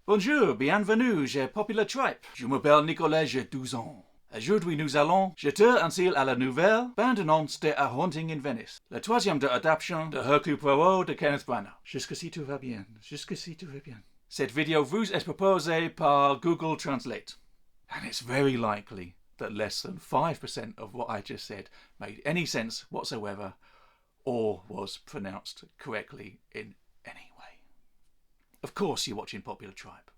Bonjour, bienvenue, j'ai popular tripe. Je m'appelle Nicolas, j'ai 12 ans. Aujourd'hui, nous allons jeter un cil à la nouvelle bande-annonce de A Haunting in Venice, la troisième adaptation de Hercule Poirot de Kenneth Branagh. Jusqu'ici tout va bien, jusqu'ici tout va bien. Cette vidéo vous est proposée par Google Translate. And it's very likely that less than 5% of what I just said made any sense whatsoever or was pronounced correctly in any way. Of course you're watching Popular Tribe.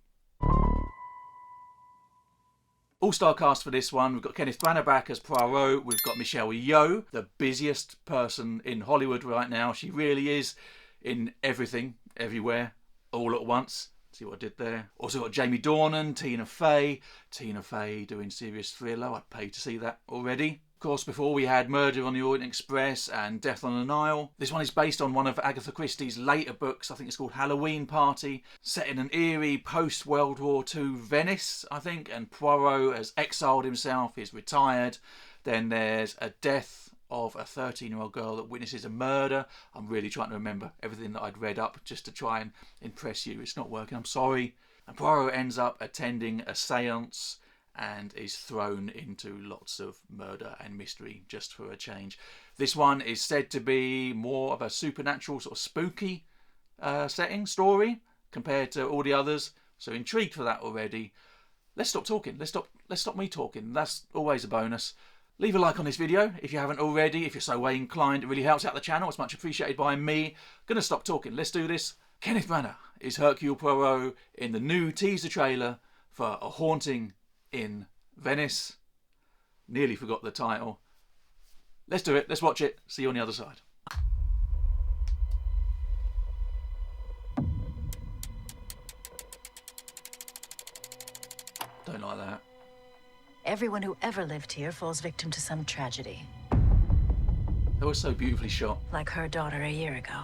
All-star cast for this one. We've got Kenneth Branagh back as Poirot. We've got Michelle Yeoh, the busiest person in Hollywood right now. She really is in everything, everywhere, all at once. See what I did there? Also got Jamie Dornan, Tina Fey. Tina Fey doing serious thriller. I'd pay to see that already. Of course, before we had Murder on the Orient Express and Death on the Nile. This one is based on one of Agatha Christie's later books. I think it's called Halloween Party. Set in an eerie post-World War II Venice, I think. And Poirot has exiled himself. He's retired. Then there's a death of a 13-year-old girl that witnesses a murder. I'm really trying to remember everything that I'd read up just to try and impress you. It's not working, I'm sorry. And Poirot ends up attending a seance and is thrown into lots of murder and mystery just for a change. This one is said to be more of a supernatural sort of spooky setting story compared to all the others. So intrigued for that already. Let's stop talking. Let's stop me talking. That's always a bonus. Leave a like on this video if you haven't already. If you're so way inclined, it really helps out the channel. It's much appreciated by me. Gonna stop talking. Let's do this. Kenneth Branagh is Hercule Poirot in the new teaser trailer for A Haunting in Venice. Nearly forgot the title. Let's do it. Let's watch it. See you on the other side. Don't like that. Everyone who ever lived here falls victim to some tragedy. That was so beautifully shot. Like her daughter a year ago.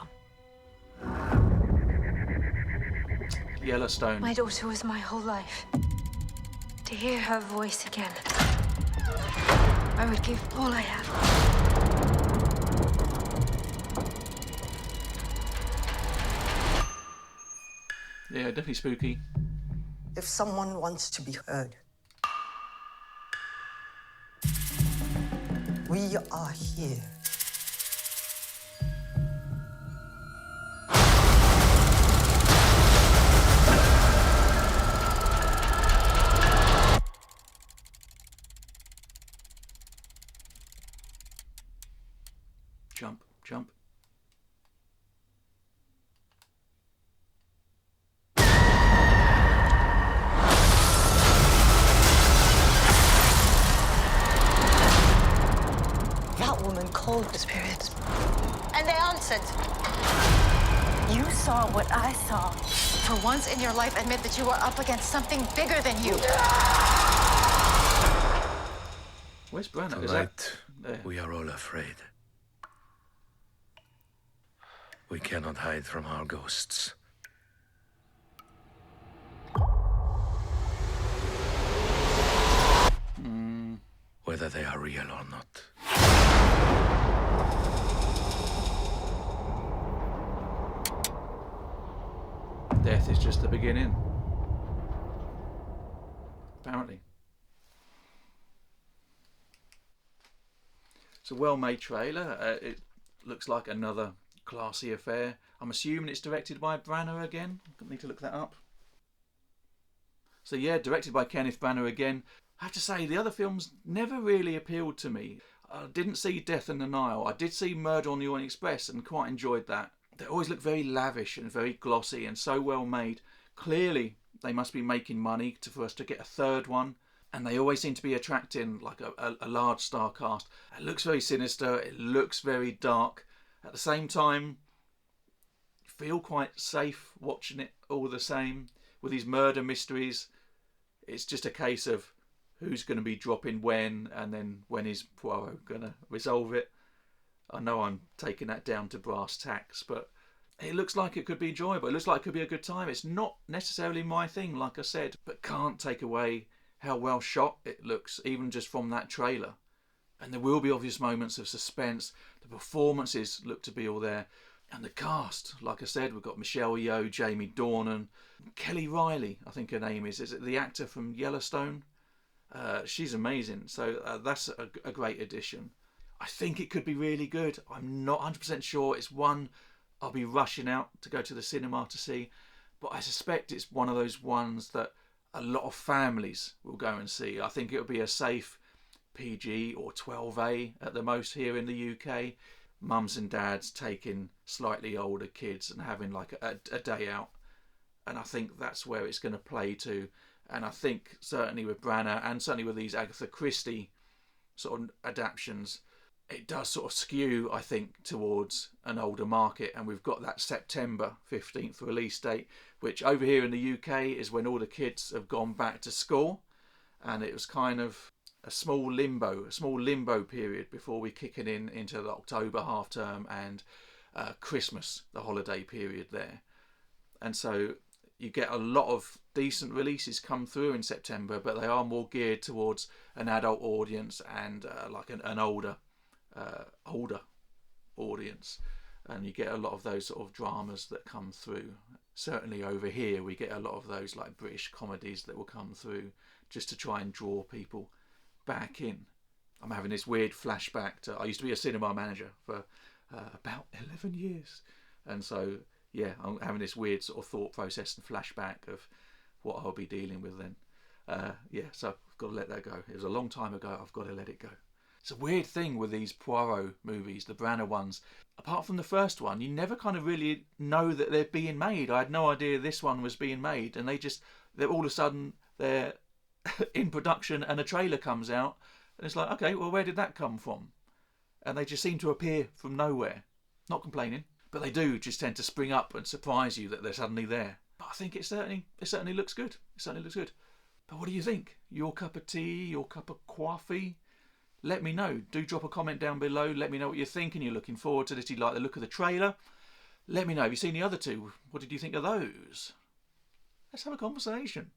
Yellowstone. My daughter was my whole life. To hear her voice again, I would give all I have. Yeah, definitely spooky. If someone wants to be heard, we are here. Jump, jump. That woman called the spirits, and they answered. You saw what I saw. For once in your life, admit that you are up against something bigger than you. Where's Branagh? Tonight, There. we are all afraid. We cannot hide from our ghosts. Whether they are real or not. Death is just the beginning. Apparently. It's a well-made trailer. It looks like another classy affair. I'm assuming it's directed by Branagh again. I need to look that up. So yeah, directed by Kenneth Branagh again. I have to say, the other films never really appealed to me. I didn't see Death on the Nile. I did see Murder on the Orient Express and quite enjoyed that. They always look very lavish and very glossy and so well made. Clearly, they must be making money for us to get a third one. And they always seem to be attracting like a large star cast. It looks very sinister. It looks very dark. At the same time, you feel quite safe watching it all the same. With these murder mysteries, it's just a case of who's going to be dropping when, and then when is Poirot going to resolve it. I know I'm taking that down to brass tacks, but it looks like it could be enjoyable. It looks like it could be a good time. It's not necessarily my thing, like I said, but can't take away how well shot it looks, even just from that trailer. And there will be obvious moments of suspense. The performances look to be all there. And the cast, like I said, we've got Michelle Yeoh, Jamie Dornan, Kelly Reilly, I think her name is. Is it the actor from Yellowstone? She's amazing. So that's a great addition. I think it could be really good. I'm not 100% sure. It's one I'll be rushing out to go to the cinema to see. But I suspect it's one of those ones that a lot of families will go and see. I think it'll be a safe PG or 12A at the most here in the UK. Mums and dads taking slightly older kids and having like a day out. And I think that's where it's going to play to. And I think certainly with Branagh and certainly with these Agatha Christie sort of adaptions, it does sort of skew, I think, towards an older market. And we've got that September 15th release date, which over here in the UK is when all the kids have gone back to school. And it was kind of a small limbo period before we kicking into the October half term and Christmas, the holiday period there. And so you get a lot of decent releases come through in September, but they are more geared towards an adult audience and like an older audience. And you get a lot of those sort of dramas that come through. Certainly over here we get a lot of those like British comedies that will come through just to try and draw people back in. I'm having this weird flashback to, I used to be a cinema manager for about 11 years, and so yeah, I'm having this weird sort of thought process and flashback of what I'll be dealing with then. So I've got to let that go. It was a long time ago. I've got to let it go. It's a weird thing with these Poirot movies, the Branagh ones. Apart from the first one, you never kind of really know that they're being made. I had no idea this one was being made, and they're all of a sudden they're in production and a trailer comes out and it's like, okay, well, where did that come from? And they just seem to appear from nowhere. Not complaining, but they do just tend to spring up and surprise you that they're suddenly there. But I think it certainly looks good. It certainly looks good. But what do you think? Your cup of tea, your cup of coffee? Let me know. Do drop a comment down below. Let me know what you're thinking. You're looking forward to this. You like the look of the trailer? Let me know. Have you seen the other two? What did you think of those? Let's have a conversation.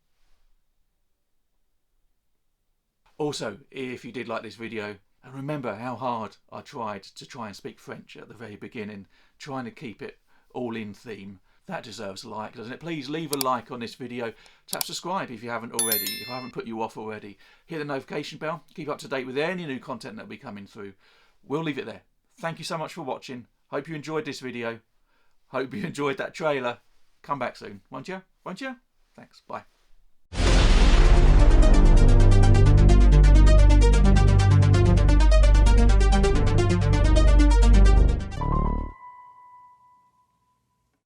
Also, if you did like this video, and remember how hard I tried to try and speak French at the very beginning, trying to keep it all in theme, that deserves a like, doesn't it? Please leave a like on this video. Tap subscribe if you haven't already, if I haven't put you off already. Hit the notification bell. Keep up to date with any new content that will be coming through. We'll leave it there. Thank you so much for watching. Hope you enjoyed this video. Hope you enjoyed that trailer. Come back soon, won't you? Won't you? Thanks. Bye.